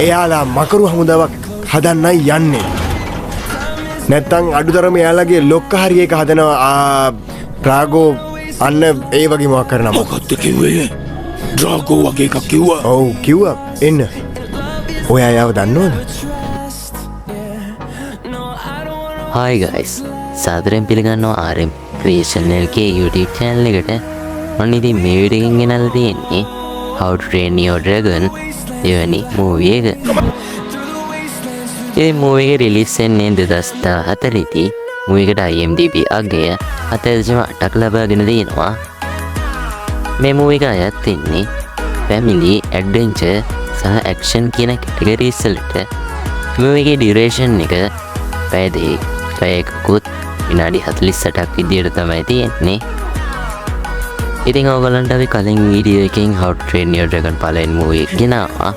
එයාලා මකරු හමුදාවක් හදන්නයි යන්නේ. නැත්තම් අඩුතරම එයාලගේ ලොක්ක හරි එක හදනවා ඩ්‍රාගෝ අන්න ඒ වගේ මොකක් කරනවා. මොකක්ද කිව්වේ? ඩ්‍රාගෝ වගේ එකක් කිව්වා. ඔව් කිව්වා. එන්න. ඔයා යාව දන්නවද? Hi guys. සාදරයෙන් පිළිගන්නවා RM Creation LK YouTube channel එකට. මම ඉතින් මේ වීඩියෝ එකෙන් ගෙනල්ලා තියෙන්නේ How to Train Your Dragon දෙවැනි මූවි එක. මේ මූවි එක රිලීස් වෙන්නේ 2014 දී. මූවි එකට IMDb අගය 7.8ක් ලබාගෙන තියෙනවා. මේ මූවි එක අයත් වෙන්නේ family, adventure සහ action කියන කැටගරිස් වලට. මූවි එකේ ඩියුරේෂන් එක පැයකුත් විනාඩි 48ක් විදියට තමයි තියෙන්නේ. ඉතින් ඔයගොල්ලන්ට අපි කලින් වීඩියෝ එකකින් How to Train Your Dragon පළවෙනි මූවි එක ගෙනාවා.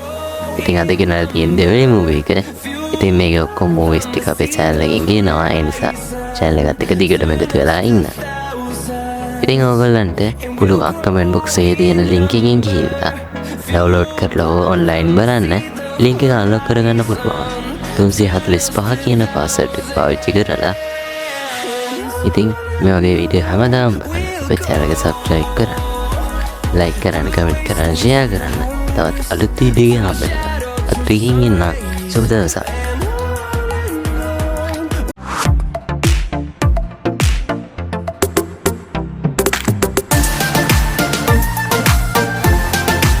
ඉතින් අද ගෙනල්ලා තියෙන දෙවෙනි මූවි එක. ඉතින් මේක ඔක්කොම මූවිස් ටික අපේ channel එකෙන් ගෙනාවා. ඒ නිසා channel එකත් එක්ක දිගටම එකතු වෙලා ඉන්න. ඉතින් ඔයගොල්ලන්ට පුළුවන් comment box එකේ තියෙන link එකෙන් ගිහිල්ලා download කරලා online බලන්න. link එක unlock කරගන්න පුළුවන්. 345 කියන password එක පාවිච්චි කරලා. ඉතින් මේ වගේ වීඩියෝ හැමදාම බලන්න අපේ channel එක subscribe කරන්න, like කරන්න, comment කරන්න, share කරන්න. තවත් අලුත් වීඩියෝ එකක් හම්බෙන්න. අත්‍රිකින් ඉන්න සුබ දවසක්.